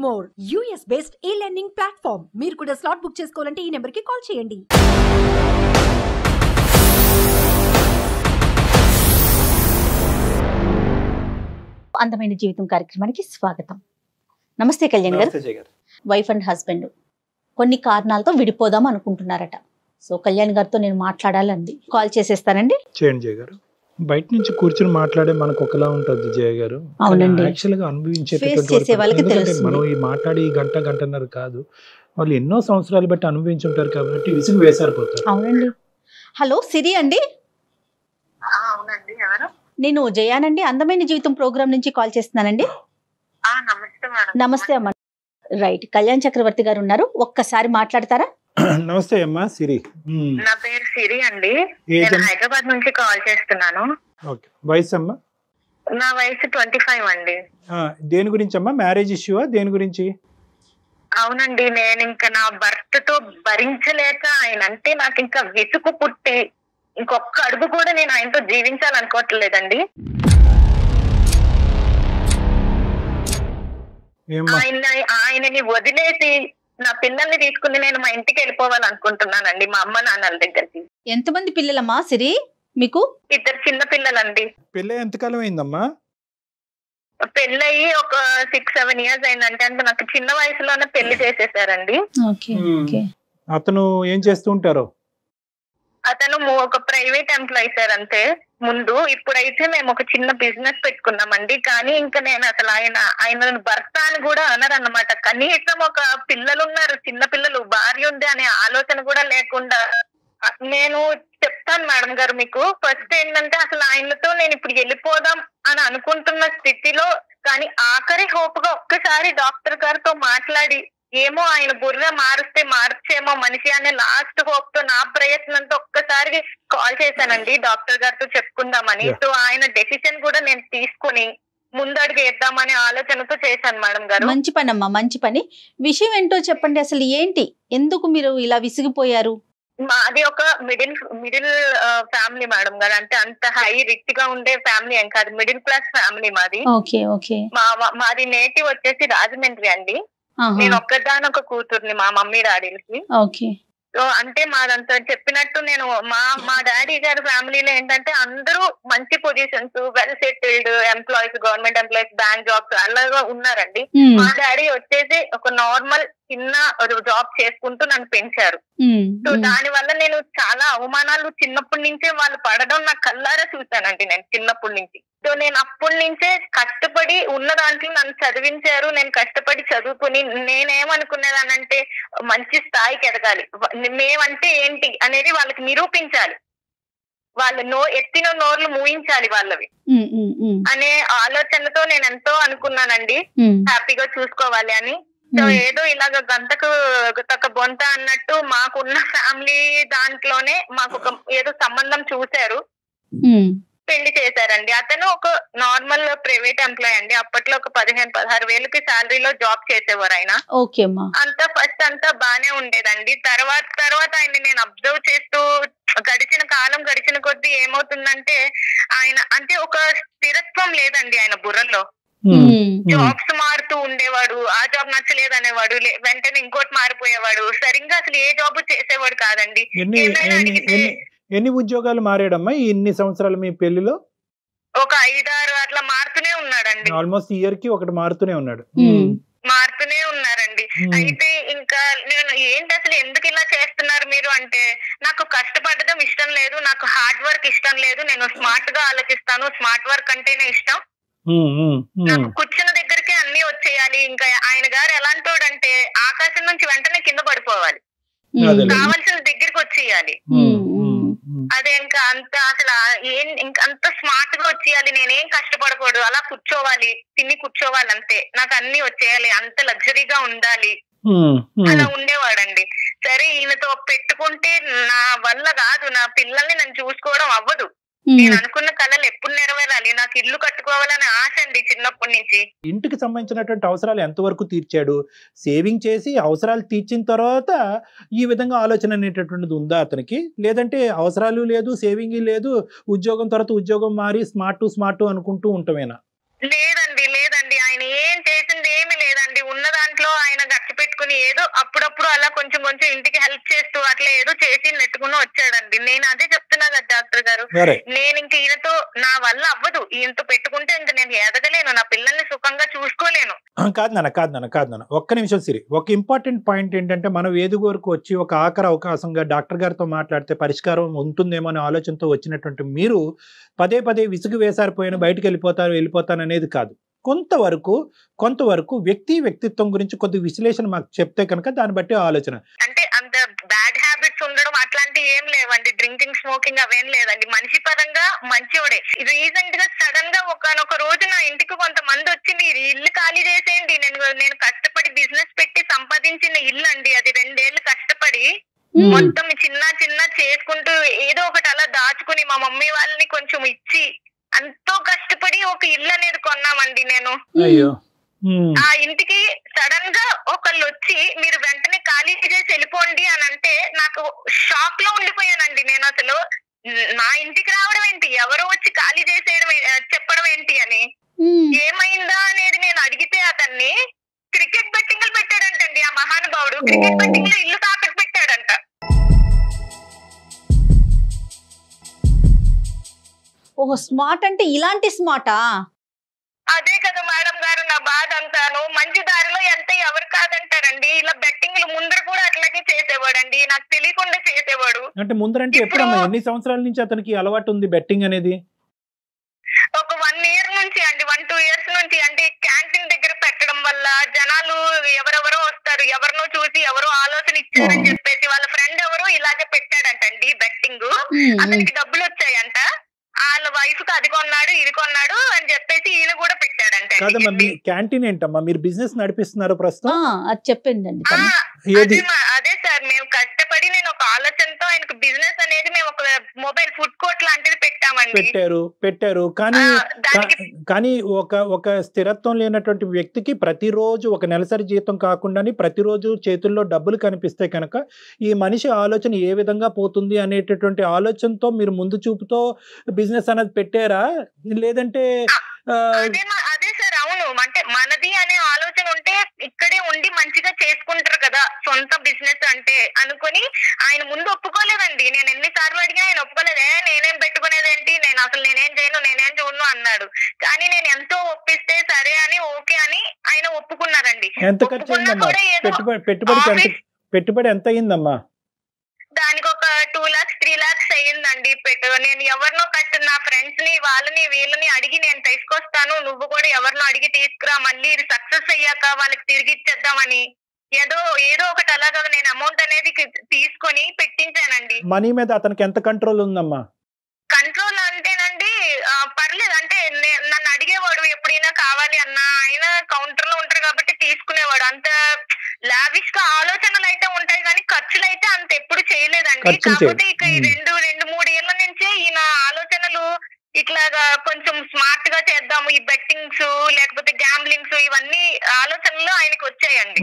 More US based e-learning platform. మీరు కూడా slot book చేసుకోవాలంటే ఈ నెంబర్కి కాల్ చేయండి. అందమైన జీవితం కార్యక్రమానికి స్వాగతం. నమస్తే కళ్యాణ్ గారు. వైఫ్ అండ్ హస్బెండ్ కొన్ని కారణాలతో విడిపోదాం అనుకుంటున్నారట. సో కళ్యాణ్ గారితో నేను మాట్లాడాలంది. కాల్ చేసేస్తానండి. చేయండి జయ గారు. బయట నుంచి కూర్చొని మాట్లాడే మనకు ఒకలా ఉంటుంది జయ గారు. అవునండి. యాక్చువల్ గా అనుభవించేటటువంటి మనం ఈ మాట్లాడి గంటన్నర కాదు, వాళ్ళు ఎన్నో సంవత్సరాలు బట్టి అనుభవించుంటారు కాబట్టి విసుగు వేసారిపోతారు. అవునండి. హలో సిరి అండి. అవునండి. ఎవరు? నేను జయానండి, అందమైన జీవితం ప్రోగ్రామ్ నుంచి కాల్ చేస్తున్నానండి. నమస్తే మేడం. నమస్తే అమ్మ. రైట్, కళ్యాణ్ చక్రవర్తి గారు ఉన్నారు, ఒక్కసారి మాట్లాడతారా? నమస్తే అమ్మా సిరి. నా పేరు సిరి అండి. నేను హైదరాబాద్ నుంచి కాల్ చేస్తున్నాను. ఓకే. వయసు అమ్మా? నా వయసు 25 అండి. దేని గురించి అమ్మా? మ్యారేజ్ ఇష్యూవా? దేని గురించి? అవునండి, నేను ఇంకా నా భర్తతో భరించలేక ఆయన అంటే నాకు ఇంకా విసుగు పుట్టి ఇంకొక అడుగు కూడా నేను ఆయనతో జీవించాలనుకోవట్లేదండి. ఆయనని వదిలేసి నా పిల్లల్ని తీసుకుని నేను మా ఇంటికి వెళ్ళిపోవాలనుకుంటున్నానండి, మా అమ్మ నాన్నల దగ్గరికి. ఎంతమంది పిల్లలమ్మా సిరి మీకు? 2 చిన్న పిల్లలండి. పెళ్ళి ఎంతకాలం అయిందమ్మా? పెళ్ళయి ఒక 6-7 ఇయర్స్ అయిందంటే, అంటే నాకు చిన్న వయసులోనే పెళ్లి చేసేసారండి. అతను ఏం చేస్తూ ఉంటారు? అతను ఒక ప్రైవేట్ ఎంప్లాయీ సార్ అంతే ముందు. ఇప్పుడైతే మేము ఒక చిన్న బిజినెస్ పెట్టుకున్నామండి. కానీ ఇంకా నేను అసలు ఆయన భర్త అని కూడా అనరన్నమాట. కనీసం ఒక పిల్లలు ఉన్నారు, చిన్న పిల్లలు, భార్య ఉంది అనే ఆలోచన కూడా లేకుండా. నేను చెప్తాను మేడం గారు మీకు. ఫస్ట్ ఏంటంటే అసలు ఆయనతో నేను ఇప్పుడు వెళ్ళిపోదాం అని అనుకుంటున్న స్థితిలో, కానీ ఆఖరి హోప్ గా ఒక్కసారి డాక్టర్ గారితో మాట్లాడి ఏమో ఆయన బుర్ర మార్చేమో మనిషి అనే లాస్ట్ హోప్ తో నా ప్రయత్నంతో ఒక్కసారి కాల్ చేశానండి డాక్టర్ గారితో చెప్పుకుందామని. సో ఆయన డెసిషన్ కూడా నేను తీసుకుని ముందడుగు వేద్దామనే ఆలోచనతో చేశాను మేడం గారు. మంచి పని అమ్మా, మంచి పని. విషయం ఏంటో చెప్పండి, అసలు ఏంటి, ఎందుకు మీరు ఇలా విసిగిపోయారు? మాది ఒక మిడిల్ ఫ్యామిలీ మేడం గారు. అంటే అంత హై రిచ్ గా ఉండే ఫ్యామిలీ ఏం కాదు, మిడిల్ క్లాస్ ఫ్యామిలీ మాది. మాది నేటివ్ వచ్చేసి రాజమండ్రి అండి. నేను ఒక్కదానొక కూతుర్ని మా మమ్మీ డాడీలకి. సో అంటే మాదంతా చెప్పినట్టు నేను మా డాడీ గారి ఫ్యామిలీలో ఏంటంటే అందరూ మంచి positions, well settled employees, government employees, bank jobs అలాగా ఉన్నారండి. మా డాడీ వచ్చేసి ఒక నార్మల్ చిన్న జాబ్ చేసుకుంటూ నన్ను పెంచారు. సో దాని వల్ల నేను చాలా అవమానాలు చిన్నప్పటి నుంచే వాళ్ళు పడడం నా కళ్ళారా చూశానండి నేను చిన్నప్పటి నుంచి. సో నేను అప్పటి నుంచే కష్టపడి ఉన్న దాంట్లో నన్ను చదివించారు. నేను కష్టపడి చదువుకుని నేనేమనుకునేదానంటే మంచి స్థాయికి ఎదగాలి, మేమంటే ఏంటి అనేది వాళ్ళకి నిరూపించాలి, వాళ్ళు ఎత్తిన నోర్లు మూయించాలి వాళ్ళవి అనే ఆలోచనతో నేను ఎంతో అనుకున్నానండి, హ్యాపీగా చూసుకోవాలి అని. సో ఏదో ఇలాగ గంతకు తక్క బొంత అన్నట్టు మాకున్న ఫ్యామిలీ దాంట్లోనే మాకు ఒక ఏదో సంబంధం చూశారు, పెళ్లి చేశారండి. అతను ఒక నార్మల్ ప్రైవేట్ ఎంప్లాయీ అండి. అప్పట్లో ఒక 15-16 వేలకి శాలరీలో జాబ్ చేసేవారు ఆయన. అంతా ఫస్ట్ అంతా బానే ఉండేదండి. తర్వాత ఆయన నేను అబ్జర్వ్ చేస్తూ గడిచిన కొద్దీ ఏమవుతుందంటే ఆయన అంటే ఒక స్థిరత్వం లేదండి ఆయన బుర్రలో. జాబ్స్ మారుతూ ఉండేవాడు, ఆ జాబ్ నచ్చలేదు అనేవాడు, వెంటనే ఇంకోటి మారిపోయేవాడు, సరిగ్గా అసలు ఏ జాబ్ చేసేవాడు కాదండి. ఎన్ని ఉద్యోగాలు మారాడమ్మా ఇన్ని సంవత్సరాలు మీ పెళ్లిలో? ఒక 5-6 అట్లా మారుతూనే ఉన్నాడండి. ఆల్మోస్ట్ ఇయర్ కి ఒకటి మారుతూనే ఉన్నారండి. అయితే ఇంకా నేను ఏంటి అసలు ఎందుకు ఇలా చేస్తున్నారు మీరు అంటే, నాకు కష్టపడడం ఇష్టం లేదు, నాకు హార్డ్ వర్క్ ఇష్టం లేదు, నేను స్మార్ట్ గా ఆలోచిస్తాను, స్మార్ట్ వర్క్ అంటేనే ఇష్టం, నాకు కూర్చున్న దగ్గరికి అన్ని వచ్చేయాలి. ఇంకా ఆయన గారు ఎలాంటోడంటే ఆకాశం నుంచి వెంటనే కింద పడిపోవాలి, కావాల్సిన దగ్గరికి వచ్చేయాలి. అదే ఇంకా అంత అసలు ఇంకా అంత స్మార్ట్ గా వచ్చేయాలి, నేనేం కష్టపడకూడదు, అలా కూర్చోవాలి, తిని కూర్చోవాలి అంతే, నాకు అన్ని వచ్చేయాలి, అంత లగ్జరీగా ఉండాలి, అలా ఉండేవాడండి. సరే ఈయనతో పెట్టుకుంటే నా వల్ల కాదు, నా పిల్లల్ని నన్ను చూసుకోవడం అవ్వదు, నేను అనుకున్న కళలు ఎప్పుడు నెరవేరాలి, నాకు ఇల్లు కట్టుకోవాలని ఆశ అండి చిన్నప్పటి నుంచి. ఇంటికి సంబంధించినటువంటి అవసరాలు ఎంతవరకు తీర్చాడు? సేవింగ్ చేసి అవసరాలు తీర్చిన తర్వాత ఈ విధంగా ఆలోచన అనేటటువంటిది ఉందా అతనికి? లేదంటే అవసరాలు లేదు, సేవింగ్ లేదు, ఉద్యోగం తర్వాత ఉద్యోగం మారి స్మార్ట్ అనుకుంటూ ఉంటామేనా? లేదండి ఆయన ఏం చేసింది ఏమీ లేదండి. ఉన్నదాంట్లో ఏదో అప్పుడప్పుడు అలా కొంచెం కొంచెం ఇంటికి హెల్ప్ చేస్తూ అట్లా ఏదో చేసి నెట్టుకుని వచ్చాడండి. నేను అదే చెప్తున్నా కదా డాక్టర్ గారు, నేను ఇంక ఈయనతో నా వల్ల అవ్వదు, ఈయనతో పెట్టుకుంటే ఇంక నేను ఎదగలేను, నా పిల్లల్ని సుఖంగా చూసుకోలేను. కాదు నాన్న, ఒక్క నిమిషం సిరి. ఒక ఇంపార్టెంట్ పాయింట్ ఏంటంటే, మనం వేదిక వరకు వచ్చి ఒక ఆఖరి అవకాశంగా డాక్టర్ గారితో మాట్లాడితే పరిష్కారం ఉంటుందేమో అనే ఆలోచనతో వచ్చినటువంటి మీరు పదే పదే విసుగు వేసారిపోయిన బయటకు వెళ్ళిపోతాను అనేది కాదు. కొంతవరకు వ్యక్తిత్వం గురించి కొద్ది విశ్లేషణ మాకు చెప్తే కనుక దాన్ని బట్టి ఆలోచన. అంటే అంత బ్యాడ్ హ్యాబిట్స్ ఉండడం అట్లాంటివి ఏం లేవండి, డ్రింకింగ్ స్మోకింగ్ అవేం లేదండి, మనిషి పరంగా మంచివాడే. రీసెంట్ గా సడన్ గా ఒక రోజు నా ఇంటికి కొంతమంది వచ్చి మీరు ఇల్లు ఖాళీ చేసేయండి, నేను కష్టపడి బిజినెస్ పెట్టి సంపాదించిన ఇల్లు అండి, అది 2 ఏళ్ళు కష్టపడి మొత్తం చిన్న చేసుకుంటూ ఏదో ఒకటి అలా దాచుకుని మా మమ్మీ వాళ్ళని కొంచెం ఇచ్చి ఎంతో కష్టపడి ఒక ఇల్లు అనేది కొన్నామండి. నేను ఆ ఇంటికి సడన్ గా ఒకళ్ళు వచ్చి మీరు వెంటనే ఖాళీ చేసి వెళ్ళిపోండి అని అంటే నాకు షాక్ లో ఉండిపోయానండి. నేను అసలు నా ఇంటికి రావడం ఏంటి, ఎవరో వచ్చి ఖాళీ చేసేయడం చెప్పడం ఏంటి అని, ఏమైందా అనేది నేను అడిగితే అతన్ని క్రికెట్ బెట్టింగ్లు పెట్టాడంటండి. ఆ మహానుభావుడు క్రికెట్ బెట్టింగ్ లో ఇల్లు తాకట్టు పెట్టాడంట. ఓహో, స్మార్ట్ అంటే ఇలాంటి స్మార్టా? అదే కదా మేడం గారు నా బాధ అంతాను. మంచి దారిలో ఎంత ఎవరు కాదంటారండి, ఇలా బెట్టింగ్లు ముందర కూడా అట్లాగే చేసేవాడండి, నాకు తెలియకుండా చేసేవాడు. అంటే ముందరంటే ఎప్పుడమ్మా, ఎన్ని సంవత్సరాల నుంచి అతనికి అలవాటు ఉంది బెట్టింగ్ అనేది? ఒక 1 year నుంచి అండి, 1-2 years నుంచి. అంటే క్యాంటీన్ దగ్గర పెట్టడం వల్ల జనాలు ఎవరెవరో వస్తారు, ఎవరినో చూసి ఎవరో ఆలోచన ఇచ్చారని చెప్పేసి వాళ్ళ ఫ్రెండ్ ఎవరో ఇలాగే పెట్టాడంటండి బెట్టింగ్. అతనికి డబ్బులు వచ్చాయంట, వాళ్ళ వైఫ్ కి అది కొన్నాడు ఇది కొన్నాడు అని చెప్పేసి ఈయన కూడా పెట్టాడంట. కాదమ్మా, మీ క్యాంటీన్ ఏంటమ్మా, మీరు బిజినెస్ నడిపిస్తున్నారు ప్రస్తుతం? అది చెప్పిందండి. అదే సార్, మేము కష్టపడి నేను ఒక ఆలోచనతో ఆయనకు బిజినెస్ అనేది మేము ఒక మొబైల్ ఫుడ్ కోర్ట్ లాంటిది పెట్టామండి. పెట్టారు కానీ ఒక స్థిరత్వం లేనటువంటి వ్యక్తికి ప్రతిరోజు ఒక నెలసరి జీతం కాకుండా ప్రతిరోజు చేతుల్లో డబ్బులు కనిపిస్తే కనుక ఈ మనిషి ఆలోచన ఏ విధంగా పోతుంది అనేటటువంటి ఆలోచనతో మీరు ముందు చూపుతో బిజినెస్ అనేది పెట్టారా, లేదంటే? అదే సార్, అవును. అంటే మనది అనే ఆలోచన ఉంటే ఇక్కడే ఉండి మంచిగా చేసుకుంటారు కదా సొంత బిజినెస్ అంటే అనుకుని ఆయన ముందు ఒప్పుకోలేదండి. నేను ఎన్నిసార్లు అడిగా ఆయన ఒప్పుకోలేదే, నేనేం పెట్టుకునేదేంటి, నేనేం చేయను, నేనేం చూడను అన్నాడు. కానీ నేను ఎంతో ఒప్పిస్తే సరే అని ఓకే అని ఆయన ఒప్పుకున్నారండి. ఎంత ఖర్చు అయిందమ్మా పెట్టుబడి ఎంత అయిందమ్మా? దానికి ఒక 2 lakhs 3 lakhs అయ్యిందండి. నేను ఎవరినో నా ఫ్రెండ్స్ ని వాళ్ళని వీళ్ళని అడిగి నేను తీసుకొస్తాను, నువ్వు కూడా ఎవరినో అడిగి తీసుకురా, మళ్ళీ ఇది సక్సెస్ అయ్యాక వాళ్ళకి తిరిగి ఇచ్చేద్దామని ఏదో ఒకటి అలాగా నేను అమౌంట్ అనేది తీసుకొని పెట్టించానండి. మనీ మీద అతనికి ఎంత కంట్రోల్ ఉందమ్మా? కంట్రోల్ అంటేనండి పర్లేదు, అంటే నన్ను అడిగేవాడు ఎప్పుడైనా కావాలి అన్నా, ఆయన కౌంటర్ లో ఉంటారు కాబట్టి తీసుకునేవాడు. అంత లావిష్ గా ఆలోచనలు అయితే ఉంటాయి కానీ ఖర్చులు అయితే అంత ఎప్పుడు చేయలేదండి. కాకపోతే ఇక ఈ 2-3 ఏళ్ల నుంచే ఈయన ఆలోచనలు ఇట్లాగా కొంచెం స్మార్ట్ గా చేద్దాము, ఈ బెట్టింగ్స్ లేకపోతే గ్యాంబ్లింగ్స్ ఇవన్నీ ఆలోచనలు ఆయనకు వచ్చాయండి.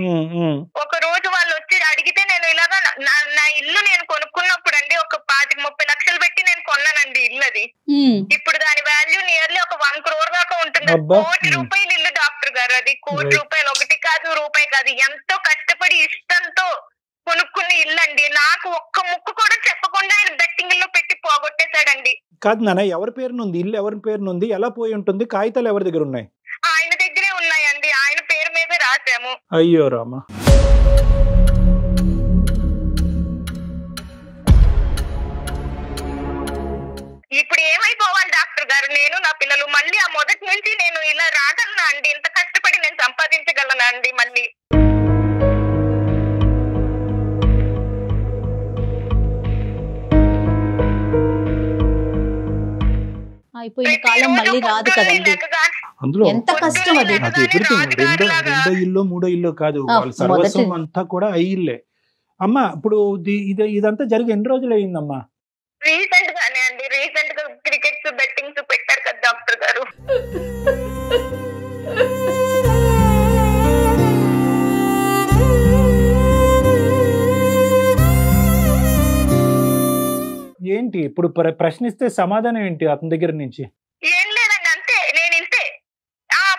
ఒక రోజు వాళ్ళు వచ్చి అడిగితే నేను ఇలాగా నా ఇల్లు నేను కొనుక్కున్నప్పుడు అండి ఒక 25-30 లక్షలు పెట్టి నేను కొన్నానండి ఇల్లు. అది ఇప్పుడు దాని వాల్యూ నియర్లీ ఒక 1 crore దాకా ఉంటుంది. 1 కోటి రూపాయలు ఇల్లు డాక్టర్ గారు, అది 1 కోటి రూపాయలు, ఒకటి కాదు రూపాయి కాదు, ఎంతో కష్టపడి ఇష్టంతో కొనుక్కున్న ఇల్లు అండి. నాకు ఒక్క ముక్కు కూడా చెప్పకుండా ఆయన బెట్టింగ్ లో పెట్టి పోగొట్టేశాడండి. కాదు నాన్న, ఎవరి పేరునుంది ఇల్లు, ఎవరి పేరునుంది, ఎలా పోయి ఉంటుంది, కాగితాలు ఎవరి దగ్గర ఉన్నాయి? ఆయన దగ్గరే ఉన్నాయండి, ఆయన పేరు మీదే రాసాము. అయ్యో రామా. ఇప్పుడు ఏమైపోవాలి డాక్టర్ గారు, నేను నా పిల్లలు మళ్ళీ ఆ మొదటి నుంచి నేను ఇలా రాగలనా అండి? ఇంత కష్టపడి నేను సంపాదించగలనా అండి మళ్ళీ? అయిపోయిన కాలం మళ్ళీ రాదు కదండి. అందులో ఎంత కష్టం అది. రెండో ఇల్లు 3వ ఇల్లు కాదు, వాళ్ళ సర్వస్వం అంతా కూడా ఇల్లే. అమ్మా ఇప్పుడు ఇదంతా జరిగి ఎన్ని రోజులు అయిందమ్మా? రీసెంట్ గానే అండి, రీసెంట్ గా క్రికెట్స్ బెట్టింగ్స్ పెట్టారు కదా డాక్టర్ గారు. ఏంటి ఇప్పుడు ప్రశ్నిస్తే సమాధానం ఏంటి అతని దగ్గర నుంచి? ఏం లేదండి, అంతే. నేను ఇంతే,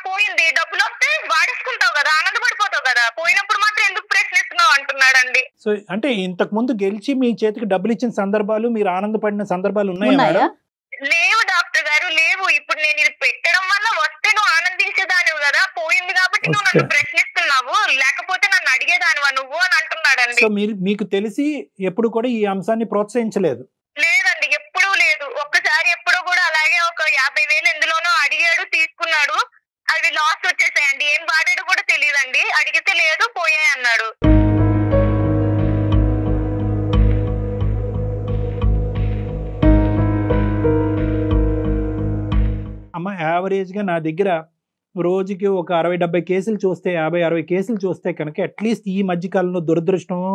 పోయింది, డబ్బులు వస్తే వాడేసుకుంటావు కదా, ఆనందపడిపోతావు కదా, పోయినప్పుడు మాత్రం ఎందుకు ప్రశ్నిస్తావు లేదండి. సో అంటే ఇంతకు ముందు గెలిచి మీ చేతికి డబ్బులు ఇచ్చిన సందర్భాలు, మీరు ఆనందపడిన సందర్భాలు ఉన్నాయా ఉన్నాయా? మేడం? లేవు డాక్టర్ గారు, లేవు. ఇప్పుడు నేను ఇది పెట్టడం వల్ల వస్తే నువ్వు ఆనందించేదానివి కదా, పోయింది కాబట్టి నువ్వు నన్ను ప్రశ్నిస్తున్నావు, లేకపోతే నన్ను అడిగేదానివా నువ్వు అని అంటున్నాడండి. సో మీకు తెలిసి ఎప్పుడు కూడా ఈ అంశాన్ని ప్రోత్సహించలేదు? లేదండి, ఎప్పుడూ లేదు. ఒక్కసారి ఎప్పుడూ కూడా అలాగే ఒక 50,000 ఎందులోనో అడిగాడు, తీసుకున్నాడు. అవి లాస్ వచ్చేసాయండి. ఏం వాడాడు కూడా తెలియదండి. అడిగితే లేదు, పోయాయి అన్నాడు. అమ్మ యావరేజ్గా నా దగ్గర రోజుకి ఒక 60-70 కేసులు చూస్తే, 50-60 కేసులు చూస్తే కనుక అట్లీస్ట్ ఈ మధ్యకాలంలో దురదృష్టమో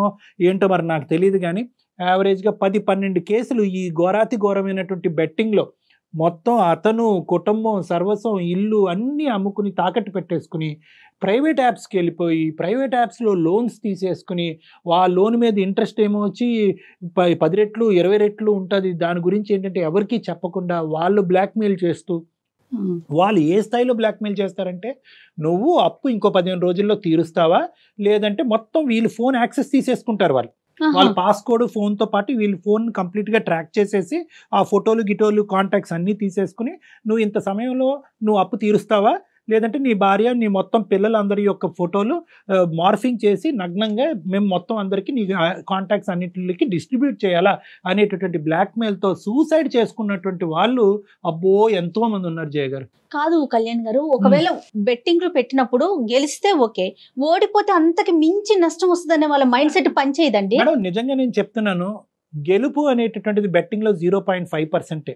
ఏంటో మరి నాకు తెలియదు కానీ యావరేజ్గా 10-12 కేసులు ఈ ఘోరాతి ఘోరమైనటువంటి బెట్టింగ్లో మొత్తం అతను కుటుంబం సర్వస్వం ఇల్లు అన్నీ అమ్ముకుని తాకట్టు పెట్టేసుకుని ప్రైవేట్ యాప్స్కి వెళ్ళిపోయి ప్రైవేట్ యాప్స్లో లోన్స్ తీసేసుకుని ఆ లోన్ మీద ఇంట్రెస్ట్ ఏమో వచ్చి 10 రెట్లు 20 రెట్లు ఉంటుంది. దాని గురించి ఏంటంటే ఎవరికీ చెప్పకుండా వాళ్ళు బ్లాక్మెయిల్ చేస్తూ, వాళ్ళు ఏ స్థాయిలో బ్లాక్మెయిల్ చేస్తారంటే నువ్వు అప్పు ఇంకో 15 రోజుల్లో తీరుస్తావా, లేదంటే మొత్తం వీళ్ళు ఫోన్ యాక్సెస్ తీసేసుకుంటారు. వాళ్ళ పాస్కోడ్ ఫోన్తో పాటు వీళ్ళు ఫోన్ కంప్లీట్గా ట్రాక్ చేసేసి ఆ ఫోటోలు గిటోలు కాంటాక్ట్స్ అన్నీ తీసేసుకుని నువ్వు ఇంత సమయంలో నువ్వు అప్పు తీరుస్తావా, లేదంటే నీ భార్య నీ మొత్తం పిల్లలందరి యొక్క ఫోటోలు మార్ఫింగ్ చేసి నగ్నంగా మేము మొత్తం అందరికీ నీ కాంటాక్ట్స్ అన్నిటికి డిస్ట్రిబ్యూట్ చేయాలా అనేటటువంటి బ్లాక్మెయిల్తో సూసైడ్ చేసుకున్నటువంటి వాళ్ళు అబ్బో ఎంతో మంది ఉన్నారు జయ గారు. కాదు కళ్యాణ్ గారు, ఒకవేళ బెట్టింగ్ లో పెట్టినప్పుడు గెలిస్తే ఓకే, ఓడిపోతే అంతకి మించి నష్టం వస్తుందనే వాళ్ళ మైండ్ సెట్ పనిచేయదండి మేడం. నిజంగా నేను చెప్తున్నాను, గెలుపు అనేటటువంటిది బెట్టింగ్లో 0.5%.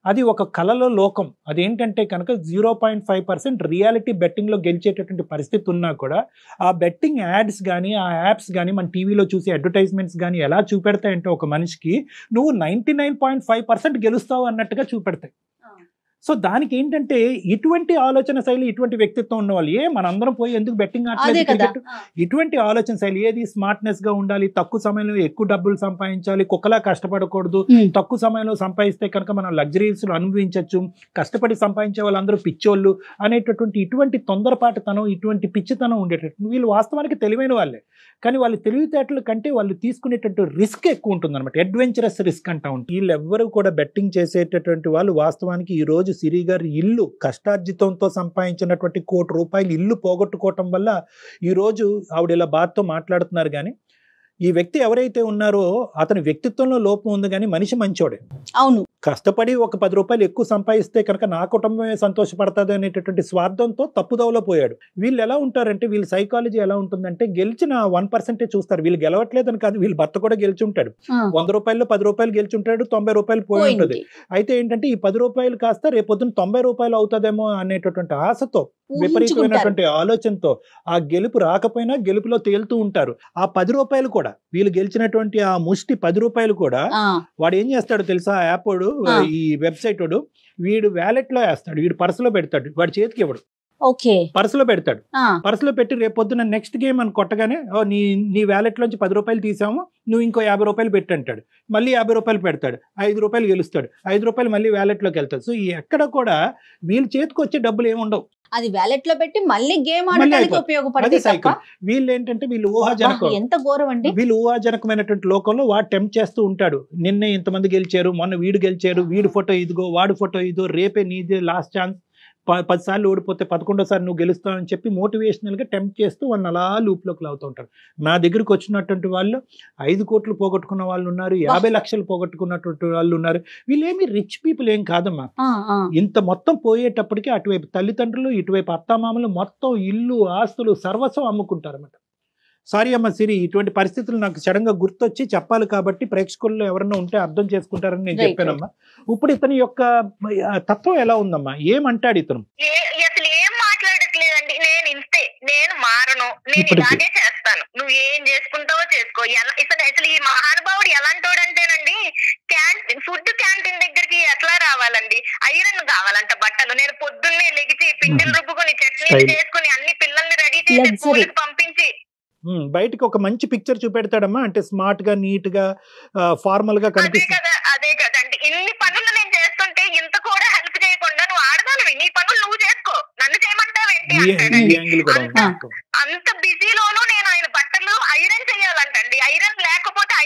అది ఒక కళలో లోకం. అదేంటంటే కనుక 0.5% రియాలిటీ బెట్టింగ్లో గెలిచేటటువంటి పరిస్థితి ఉన్నా కూడా ఆ బెట్టింగ్ యాడ్స్ కానీ ఆ యాప్స్ కానీ మన టీవీలో చూసే అడ్వర్టైజ్మెంట్స్ కానీ ఎలా చూపెడతాయంటే ఒక మనిషికి నువ్వు 99.5% గెలుస్తావు అన్నట్టుగా చూపెడతాయి. సో దానికి ఏంటంటే ఇటువంటి ఆలోచన శైలి, ఇటువంటి వ్యక్తిత్వం ఉన్నవాళ్ళు మనందరం పోయి ఎందుకు బెట్టింగ్ ఆడలేదు, ఇటువంటి ఆలోచన శైలి ఏది స్మార్ట్నెస్ గా ఉండాలి, తక్కువ సమయంలో ఎక్కువ డబ్బులు సంపాదించాలి, కుక్కలా కష్టపడకూడదు, తక్కువ సమయంలో సంపాదిస్తే కనుక మనం లగ్జరీస్ అనుభవించవచ్చు, కష్టపడి సంపాదించే వాళ్ళందరూ పిచ్చోళ్ళు అనేటటువంటి ఇటువంటి తొందరపాటుతనం, ఇటువంటి పిచ్చితనం ఉండేటట్టు వీళ్ళు వాస్తవానికి తెలివైన వాళ్ళే, కానీ వాళ్ళు తెలివితేటల కంటే వాళ్ళు తీసుకునేటట్టు రిస్క్ ఎక్కువ ఉంటుంది అనమాట. అడ్వెంచరస్ రిస్క్ అంటా ఉంటుంది. వీళ్ళెవ్వరూ కూడా బెట్టింగ్ చేసేటటువంటి వాళ్ళు వాస్తవానికి ఈ రోజు సిరి గారి ఇల్లు కష్టార్జితంతో సంపాదించినటువంటి ₹1,00,00,000 ఇల్లు పోగొట్టుకోవటం వల్ల ఈరోజు ఆవిడ ఇలా బాధతో మాట్లాడుతున్నారు. కానీ ఈ వ్యక్తి ఎవరైతే ఉన్నారో అతని వ్యక్తిత్వంలో లోపం ఉంది, కానీ మనిషి మంచోడే. అవును, కష్టపడి ఒక ₹10 ఎక్కువ సంపాదిస్తే కనుక నా కుటుంబమే సంతోషపడుతుంది అనేటటువంటి స్వార్థంతో తప్పుదోవలో పోయాడు. వీళ్ళు ఎలా ఉంటారంటే వీళ్ళ సైకాలజీ ఎలా ఉంటుందంటే గెలిచిన 1% చూస్తారు. వీళ్ళు గెలవట్లేదని కాదు, వీళ్ళ భర్త కూడా గెలిచి ఉంటాడు. ₹100లో ₹10 గెలిచి ఉంటాడు, ₹90 పోయి ఉంటుంది. అయితే ఏంటంటే ఈ ₹10 కాస్త రేపొద్దున ₹90 అవుతుందేమో అనేటటువంటి ఆశతో, విపరీతమైనటువంటి ఆలోచనతో ఆ గెలుపు రాకపోయినా గెలుపులో తేలుతూ ఉంటారు. ఆ ₹10 కూడా వీళ్ళు గెలిచినటువంటి ఆ ముష్టి ₹10 కూడా వాడు ఏం చేస్తాడో తెలుసా? ఆ యాప్ వాడు, ఈ వెబ్సైట్ వాడు, వీడు వ్యాలెట్ లో వేస్తాడు, వీడు పర్సులో పెడతాడు, వాడి చేతికి ఇవ్వడు, పర్సులో పెడతాడు. పర్సులో పెట్టి రేపు పొద్దున నెక్స్ట్ గేమ్ అని కొట్టగానే నీ వ్యాలెట్ లోంచి ₹10 తీసాము, నువ్వు ఇంకో ₹50 పెట్టంటాడు, మళ్ళీ ₹50 పెడతాడు, ₹5 గెలుస్తాడు, ₹5 మళ్ళీ వ్యాలెట్ లోకి వెళ్తాడు. సో ఎక్కడ కూడా వీళ్ళ చేతికి వచ్చే డబ్బులు ఏముండవు, అది వ్యాలెట్ లో పెట్టి మళ్ళీ గేమ్ ఆడడానికి ఉపయోగపడతాయి సైకిల్. వీళ్ళు ఏంటంటే వీళ్ళు ఊహాజనకం, ఎంత ఘోరం అండి, వీళ్ళు ఊహాజనకమైనటువంటి లోకంలో వాడు టెంప్ట్ చేస్తూ ఉంటాడు. నిన్నే ఇంతమంది గెలిచారు, మొన్న వీడు గెలిచారు, వీడి ఫోటో ఇదిగో, వాడి ఫోటో ఇదో, రేపే నీదే లాస్ట్ ఛాన్స్, 10 సార్లు ఓడిపోతే 11వ నువ్వు గెలుస్తావు అని చెప్పి మోటివేషనల్ గా టెంప్ట్ చేస్తూ వాళ్ళని అలా లూప్లోకి లాగుతూ ఉంటారు. నా దగ్గరికి వచ్చినటువంటి వాళ్ళు 5 కోట్లు పోగొట్టుకున్న వాళ్ళు ఉన్నారు, 50 లక్షలు పోగొట్టుకున్నటువంటి వాళ్ళు ఉన్నారు. వీళ్ళేమి రిచ్ పీపుల్ ఏం కాదమ్మా. ఇంత మొత్తం పోయేటప్పటికి అటువైపు తల్లిదండ్రులు, ఇటువైపు అత్తామామలు మొత్తం ఇల్లు ఆస్తులు సర్వస్వం అమ్ముకుంటారు అన్నమాట. సారీ అమ్మ సిరి, ఇటువంటి పరిస్థితులు నాకు సడన్ గా గుర్తొచ్చి చెప్పాలి కాబట్టి ప్రేక్షకుల్లో ఎవరన్నా ఉంటే అర్థం చేసుకుంటారని నేను చెప్పానమ్మా. ఇప్పుడు ఇతని యొక్క తత్వం ఎలా ఉందమ్మా, ఏమంటాడు ఇతను? అసలు ఏం మాట్లాడట్లేదండి. నేను ఇంతే, నేను మారను, నేను ఇలాగే చేస్తాను, నువ్వు ఏం చేసుకుంటావో చేసుకో. అసలు ఈ మహానుభావుడు ఎలాంటోడంటేనండి, ఫుడ్ క్యాంటీన్ దగ్గరికి ఎట్లా రావాలండి, ఐరన్ కావాలంట బట్టలు. నేను పొద్దున్నే లెగిచి పిండిలు రుబ్బుకొని చట్నీలు చేసుకుని అన్ని పిల్లల్ని రెడీ చేసి స్కూల్కి పంపించి బయటకి ఒక మంచి పిక్చర్ చూపెడతాడమ్మా, అంటే స్మార్ట్ గా నీట్ గా ఫార్మల్ గా కనిపిస్తుంది. అదే కదండి, ఇన్ని పనులు నేను చేస్తుంటే ఇంత కూడా హెల్ప్ చేయకుండా నువ్వు ఆడదానివి, నీ పనులు నువ్వు చేసుకో, నన్ను చేయమంటావేంటి అంటాడండి. అంత బిజీలోనూ నేను ఆయన బట్టలు ఐరన్ చేయాలంటండి.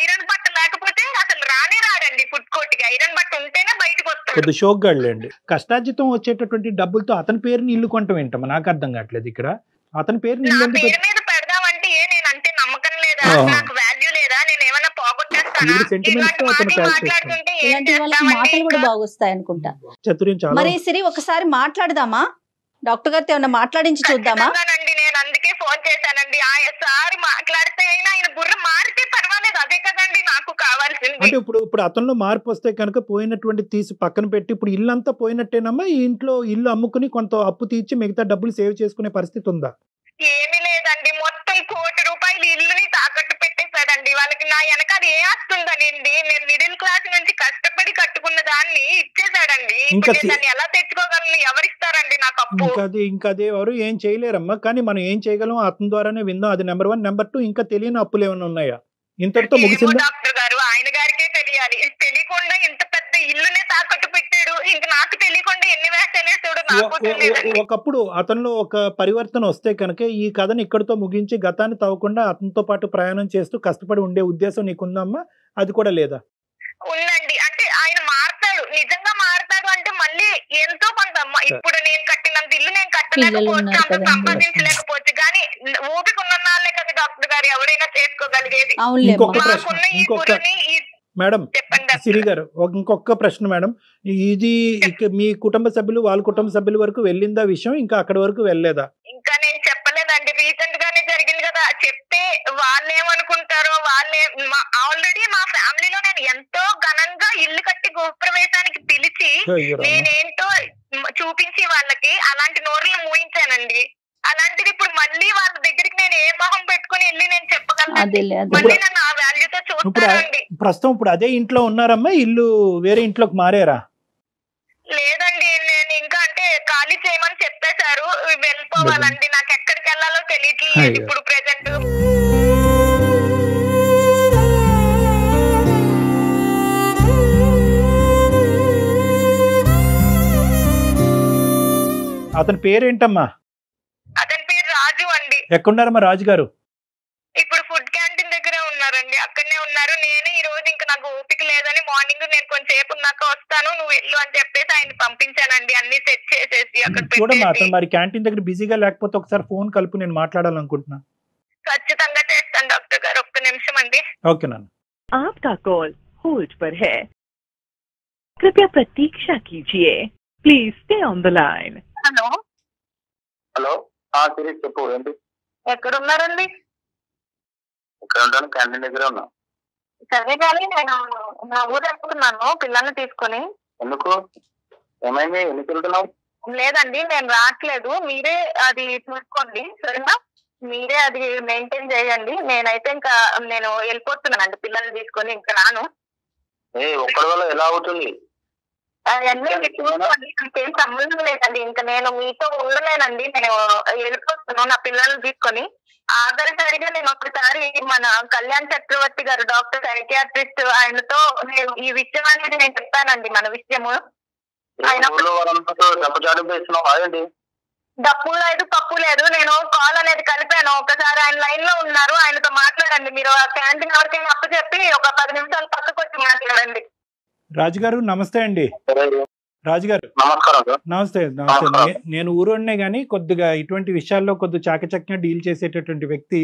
ఐరన్ బట్ట లేకపోతే అసలు రానే రాడండి ఫుడ్ కోర్ట్ కి. ఐరన్ బట్ట ఉంటేనే బయటకు వస్తాడు. కొద్ది షోక్ గాళ్ళండి. కష్టార్జితం వచ్చేటటువంటి డబ్బులతో అతని పేరుని ఇల్లు కొంటాం ఏంటమ్మా? నాకు అర్థం కావట్లేదు ఇక్కడ. అతని పేరుని నా పేరు మీద పెడదామంటే నేనంటే నమ్మకం లేదా, నాకు వాల్యూ లేదా, నేను ఏమైనా పోగొట్టేస్తానా? మాట్లాడుతుంటే ఇలాంటి వాళ్ళకి మాటలు కూడా బాగొస్తాయి అనుకుంటా. మరి సిరి ఒకసారి మాట్లాడదామా? డాక్టర్ గారితో ఏమన్నా మాట్లాడించి చూద్దామా? నేను అందుకే ఫోన్ చేశానండి. సారి మాట్లాడితే అయినా ఆయన బుర్ర మారితే పర్వాలేదు, అదే కదండి నాకు కావాల్సింది. అంటే ఇప్పుడు అతనిలో మార్పు వస్తే కనుక పోయినటువంటి తీసి పక్కన పెట్టి ఇప్పుడు ఇల్లు అంతా పోయినట్టేనమ్మా? ఈ ఇంట్లో ఇల్లు అమ్ముకుని కొంత అప్పు తీర్చి మిగతా డబ్బులు సేవ్ చేసుకునే పరిస్థితి ఉందా? ఏమీ లేదండి, మొత్తం ₹1,00,00,000 ఇల్లుని తాకట్టు పెట్టేశాడండి. వాళ్ళకి నా వెనక అది ఏ వస్తుందనండి, నేను మిడిల్ క్లాస్ నుంచి కష్టపడి కట్టుకున్న దాన్ని ఇచ్చేసాడండి. దాన్ని ఎలా తెచ్చుకోగలను? ఎవరిస్తారండి నాకు అప్పు? ఇంకా అదే ఎవరు ఏం చేయలేరమ్మా. కానీ మనం ఏం చేయగలం అతని ద్వారానే విందాం. అది నెంబర్ 1. నెంబర్ 2, ఇంకా తెలియని అప్పులు ఏమైనా ఉన్నాయా? ఇంతటితో ముగిసిందా? డాక్టర్ గారు ఆయన గారికే తెలియాలి. తెలియకుండా ఇంత పెద్ద ఇల్లునే తాకట్టు పెట్టాడు. ఇంక నాకు తెలియకుండా ఎన్ని వేసేసాడు నాకు. ఒకప్పుడు అతనిలో ఒక పరివర్తన వస్తే కనుక ఈ కథను ఇక్కడితో ముగించి గతాన్ని తవ్వకుండా అతనితో పాటు ప్రయాణం చేస్తూ కష్టపడి ఉండే ఉద్దేశం నీకుందమ్మా? అది కూడా లేదా? ఉందండి. అంటే ఆయన మారతాడు, నిజంగా మారతాడు అంటే మళ్ళీ ఎంతో కొంత. ఇప్పుడు నేను కట్టినంత ఇల్లు నేను కట్టలేకపోవచ్చు, అంత సంపాదించలేకపోవచ్చు, కానీ ఓపిక ఉన్న వాళ్ళే కదా డాక్టర్ గారు ఎవరైనా చేసుకోగలిగేది. మేడం సిరి గారు ఇంకొక ప్రశ్న మేడం. ఇది మీ కుటుంబ సభ్యులు వాళ్ళ కుటుంబ సభ్యుల వరకు వెళ్ళిందా విషయం? ఇంకా అక్కడి వరకు వెళ్ళలేదా? ఇంకా నేను చెప్పలేదండి, రీసెంట్ గానే జరిగింది కదా. చెప్తే వాళ్ళేమనుకుంటారో వాళ్ళే. ఆల్రెడీ మా ఫ్యామిలీలో నేను ఎంతో ఘనంగా ఇల్లు కట్టి గృహప్రవేశానికి పిలిచి నేనేంటో చూపించి వాళ్ళకి అలాంటి నోరులు మూయించానండి. అలాంటిది ఇప్పుడు మళ్ళీ వాళ్ళ దగ్గరికి నేను ఏ మొహం పెట్టుకుని వెళ్ళి నేను చెప్పగలను? మళ్ళీ నన్ను ఆ వాల్యూతో చూస్తానండి. ప్రస్తుతం ఇప్పుడు అదే ఇంట్లో ఉన్నారమ్మా? ఇల్లు వేరే ఇంట్లోకి మారారా? లేదండి, నేను ఇంకా అంటే ఖాళీ చేయమని చెప్పేశారు. వెళ్ళిపోవాలండి, నాకు ఎక్కడికి వెళ్ళాలో తెలియట్లేదు ఇప్పుడు ప్రెజెంట్. అతని పేరేంటమ్మా? అతని పేరు రాజు అండి. ఎక్కడున్నారమ్మా రాజు గారు? ఇప్పుడు ఫుడ్ క్యాంటీన్ దగ్గరే ఉన్నారండి, అక్కడనే ఉన్నారు. నేను ఈ రోజు ఇంకా నాకు ఓపిక లేదని మార్నింగ్ నేను కొంచెంసేపు ఉన్నాక వస్తాను నువ్వు వెళ్ళు అని చెప్పేసి ఆయన పంపించానండి, అన్ని సెట్ చేసేసి అక్కడ. చూడమ్మా అతను మరి క్యాంటీన్ దగ్గర బిజీగా లేకపోతే ఒకసారి ఫోన్ కలుపు, నేను మాట్లాడాలనుకుంటున్నా. ఖచ్చితంగా చేస్తాను డాక్టర్ గారు, ఒక్క నిమిషం అండి. ఓకే నాన్న. आपका कॉल होल्ड पर है, कृपया प्रतीक्षा कीजिए, please stay on the line. Hello hello Siri చెప్పు. ఏంటి? ఎక్కడ ఉన్నారండి? ఇక్కడ ఉంటాను, క్యాంటీన్ దగ్గర ఉన్నా. సరే కానీ నేను నా ఊరు వెళ్తున్నాను పిల్లల్ని తీసుకొని. ఎందుకు? ఏమైంది? ఎందుకు వెళ్తున్నావు? లేదండి నేను రావట్లేదు, మీరే అది చూసుకోండి సరేనా? మీరే అది మెయింటైన్ చేయండి. నేనైతే ఇంకా నేను వెళ్ళిపోతున్నానండి పిల్లల్ని తీసుకొని, ఇంకా రాను. ఒక్కడి వల్ల ఎలా అవుతుంది? అవన్నీ చూసుకోండి, నాకేం సంబంధం లేదండి. ఇంకా నేను మీతో ఉండలేనండి, నేను వెళ్ళిపోతున్నాను నా పిల్లల్ని తీసుకొని. ఆఖరిసారిగా నేను ఒకసారి మన కళ్యాణ్ చక్రవర్తి గారు డాక్టర్ సైకియాట్రిస్ట్ ఆయనతో నేను ఈ విషయం అనేది నేను చెప్తానండి. మన విషయము ఆయన డప్పు లేదు పప్పు లేదు, నేను కాల్ అనేది కలిపాను. ఒకసారి ఆయన లైన్ లో ఉన్నారు, ఆయనతో మాట్లాడండి. మీరు ఆ క్యాంటీన్ ఎవరికైనా అప్పు చెప్పి ఒక 10 నిమిషాలు పక్కకు వచ్చి మాట్లాడండి. రాజుగారు నమస్తే అండి. రాజుగారు నమస్తే. నేను ఊరోనే గానీ కొద్దిగా ఇటువంటి విషయాల్లో కొద్దిగా చాకచక్యంగా డీల్ చేసేటటువంటి వ్యక్తి.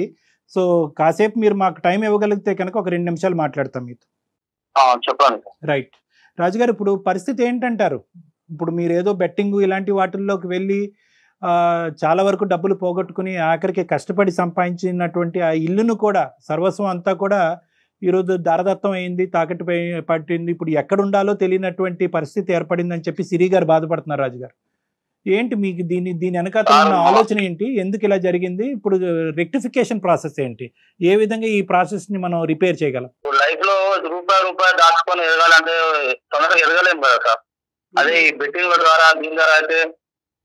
సో కాసేపు మీరు మాకు టైం ఇవ్వగలిగితే కనుక ఒక 2 నిమిషాలు మాట్లాడతాం మీతో. చెప్పండి. రైట్ రాజుగారు, ఇప్పుడు పరిస్థితి ఏంటంటారు? ఇప్పుడు మీరు ఏదో బెట్టింగ్ ఇలాంటి వాటిల్లోకి వెళ్ళి చాలా వరకు డబ్బులు పోగొట్టుకుని ఆఖరికి కష్టపడి సంపాదించినటువంటి ఆ ఇల్లును కూడా సర్వస్వం అంతా కూడా ఈరోజు దారదత్తం అయింది, తాకట్టు పట్టింది. ఇప్పుడు ఎక్కడ ఉండాలో తెలియనటువంటి పరిస్థితి ఏర్పడిందని చెప్పి సిరి గారు బాధపడుతున్నారు. రాజుగారు ఏంటి మీకు దీని వెనకాల ఉన్న ఆలోచన ఏంటి? ఎందుకు ఇలా జరిగింది? ఇప్పుడు రెక్టిఫికేషన్ ప్రాసెస్ ఏంటి? ఏ విధంగా ఈ ప్రాసెస్ ని మనం రిపేర్ చేయగలం? లైఫ్ లో రూపాయి దాచుకొని ఎదగాలంటే తొందరగా ఎదగలేము కదా సార్. అదే ఈ బెట్టింగ్ ద్వారా దీని ద్వారా అయితే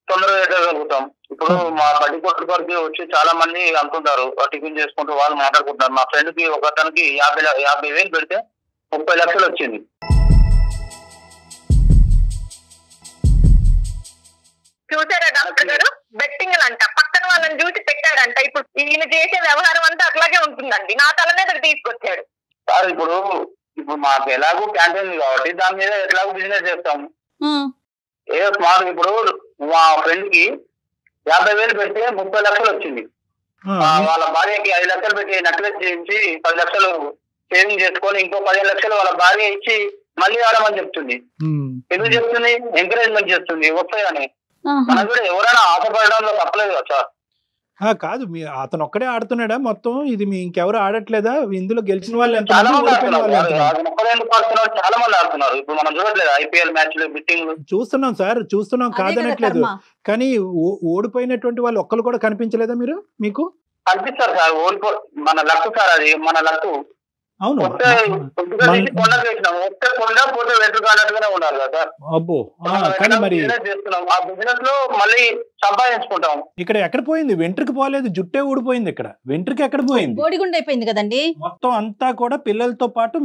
తొందరగా ఎదగలుగుతాం. ఇప్పుడు మా బడ్డీ కొట్టు వరకు వచ్చి చాలా మంది అంటుంటారు, టిఫిన్ చేసుకుంటూ వాళ్ళు మాట్లాడుకుంటున్నారు. మా ఫ్రెండ్ కి ఒకతనికి 50,000 పెడితే 30 లక్షలు వచ్చింది. చూసారా డాక్టర్ గారు? బెట్టింగ్ అంట పక్కన వాళ్ళని చూసి పెట్టాడంట. ఇప్పుడు ఈయన చేసే వ్యవహారం అంతా అట్లాగే ఉంటుందండి. నా తల మీద తీసుకొచ్చాడు. సార్ ఇప్పుడు మాకు ఎలాగో క్యాంటీన్ కాబట్టి దాని మీద ఎట్లాగో బిజినెస్ చేస్తాం. ఏదో స్మార్ట్ ఇప్పుడు మా ఫ్రెండ్ కి 50,000 పెడితే 30 లక్షలు వచ్చింది. వాళ్ళ భార్యకి 5 లక్షలు పెట్టి నెక్లెస్ చేయించి 10 లక్షలు సేవింగ్ చేసుకొని ఇంకో 15 లక్షలు వాళ్ళ భార్య ఇచ్చి మళ్ళీ ఆడమని చెప్తుంది. ఎందుకు చెప్తుంది? ఎంకరేజ్మెంట్ చేస్తుంది వస్తాయని. మనం కూడా ఎవరైనా ఆశపడడంలో తప్పలేదు కదా సార్. కాదు, మీ అతను ఒక్కడే ఆడుతున్నాడా మొత్తం? ఇది మీ ఇంకెవరు ఆడట్లేదా? ఇందులో గెలిచిన వాళ్ళు ఎంత? చాలా మంది ఆడుతున్నారు, చాలా మంది ఆడుతున్నారు. ఇప్పుడు మనం చూడట్లేదు ఐపీఎల్ మ్యాచ్లు, బిట్టింగ్లు చూస్తున్నాం సార్, చూస్తున్నాం, కాదనట్లేదు. కానీ ఓడిపోయినటువంటి వాళ్ళు ఒక్కరు కూడా కనిపించలేదా మీకు? కనిపిస్తారు సార్. మన లక్ సార్, అది మన లక్. అవును, అబ్బో. కానీ మరి ఇక్కడ ఎక్కడ పోయింది? వెంట్రుకి పోలేదు, జుట్టే ఊడిపోయింది. ఇక్కడ వెంట్రుకి ఎక్కడ పోయింది? బోడిగుండు అయిపోయింది కదండి. మొత్తం అంతా కూడా పిల్లలతో పాటు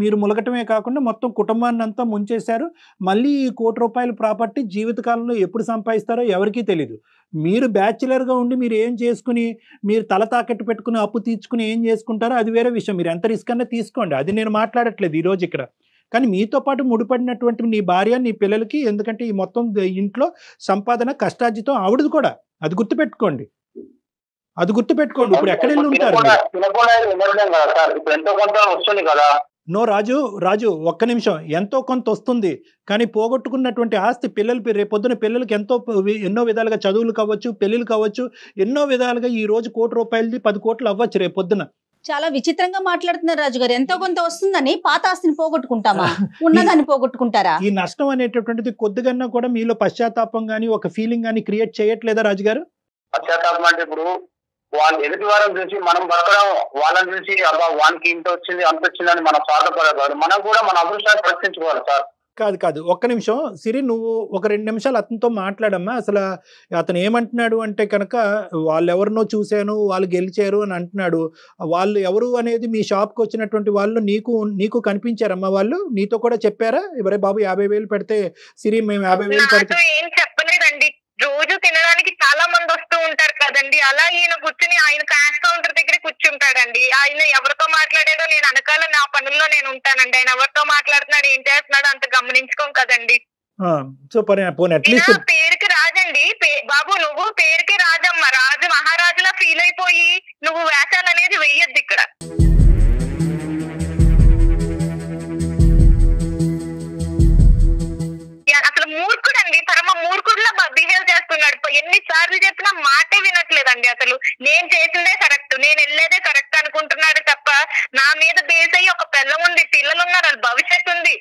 మీరు ములగటమే కాకుండా మొత్తం కుటుంబాన్ని అంతా ముంచేశారు. మళ్ళీ ఈ ₹1,00,00,000 ప్రాపర్టీ జీవితకాలంలో ఎప్పుడు సంపాదిస్తారో ఎవరికీ తెలియదు. మీరు బ్యాచులర్గా ఉండి మీరు ఏం చేసుకుని, మీరు తల తాకట్టు పెట్టుకుని అప్పు తీర్చుకుని ఏం చేసుకుంటారో అది వేరే విషయం. మీరు ఎంత రిస్క్ అన్నా తీసుకోండి, అది నేను మాట్లాడట్లేదు ఈరోజు ఇక్కడ. కానీ మీతో పాటు ముడిపడినటువంటి నీ భార్య, నీ పిల్లలకి, ఎందుకంటే ఈ మొత్తం ఇంట్లో సంపాదన కష్టార్జితం ఆవిడది కూడా, అది గుర్తుపెట్టుకోండి. ఇప్పుడు ఎక్కడ వెళ్ళి ఉంటారు? నో రాజు ఒక్క నిమిషం. ఎంతో కొంత వస్తుంది, కానీ పోగొట్టుకున్నటువంటి ఆస్తి పిల్లలు రేపొద్దున పిల్లలకి ఎన్నో విధాలుగా చదువులు కావచ్చు, పెళ్లిళ్ళు కావచ్చు, ఎన్నో విధాలుగా ఈ రోజు ₹1,00,00,000 10 కోట్లు అవ్వచ్చు రేపొద్దున. చాలా విచిత్రంగా మాట్లాడుతున్నారు రాజు గారు. ఎంతో కొంత వస్తుందని పాత ఆస్తిని పోగొట్టుకుంటామా? ఉన్నదాన్ని పోగొట్టుకుంటారా? ఈ నష్టం అనేటటువంటిది కొద్దిగా కూడా మీలో పశ్చాత్తాపం గానీ ఒక ఫీలింగ్ గానీ క్రియేట్ చేయట్లేదా రాజు గారు? పశ్చాత్తాపం అంటే ఇప్పుడు వాళ్ళు ఎదుటి వారం చూసి మనం బతకడం, వాళ్ళని చూసి అబ్బా వానికి ఇంత వచ్చింది అంత వచ్చిందని మనం స్వార్థపడకూడదు. మనం కూడా మన అదృష్టాన్ని ప్రశ్నించుకోవాలి సార్. కాదు, ఒక్క నిమిషం సిరి, నువ్వు ఒక 2 నిమిషాలు అతనితో మాట్లాడమ్మా. అసలు అతను ఏమంటున్నాడు అంటే కనుక, వాళ్ళు ఎవరినో చూశాను, వాళ్ళు గెలిచారు అని అంటున్నాడు. వాళ్ళు ఎవరు అనేది మీ షాప్కి వచ్చినటువంటి వాళ్ళు నీకు కనిపించారమ్మా? వాళ్ళు నీతో కూడా చెప్పారా? ఎవరే బాబు 50,000 పెడితే సిరి మేము 50,000 పెడితే? ఏం చెప్పలేదండి. రోజు తినడానికి చాలా మంది వస్తూ ఉంటారు కదండి. అలా ఈయన కూర్చుని ఆయన క్యాష్ కౌంటర్ దగ్గర కూర్చుంటాడండి. ఆయన ఎవరితో మాట్లాడాడో నేను అనకాల నా పనుల్లో నేను ఉంటానండి. ఆయన ఎవరితో మాట్లాడుతున్నాడు, ఏం చేస్తున్నాడు అంత గమనించుకోం కదండి. పేరుకి రాజండి బాబు, నువ్వు పేరుకి రాజమ్మ, రాజు మహారాజులా ఫీల్ అయిపోయి నువ్వు వేషాలు అనేది వెయ్యొద్దు ఇక్కడ. అసలు మూర్ఖుడండి, పరమ మూర్ఖుడులా బిహేవ్ చేస్తున్నాడు. ఎన్నిసార్లు చెప్పినా మాటే వినట్లేదండి. అసలు నేను చేసిందే కరెక్ట్, నేను వెళ్ళేదే కరెక్ట్ అనుకుంటున్నాడు తప్ప నా మీద బేస్ అయ్యి ఒక పిల్లం ఉంది, పిల్లలు ఉన్నారు, వాళ్ళ భవిష్యత్తు ఉంది,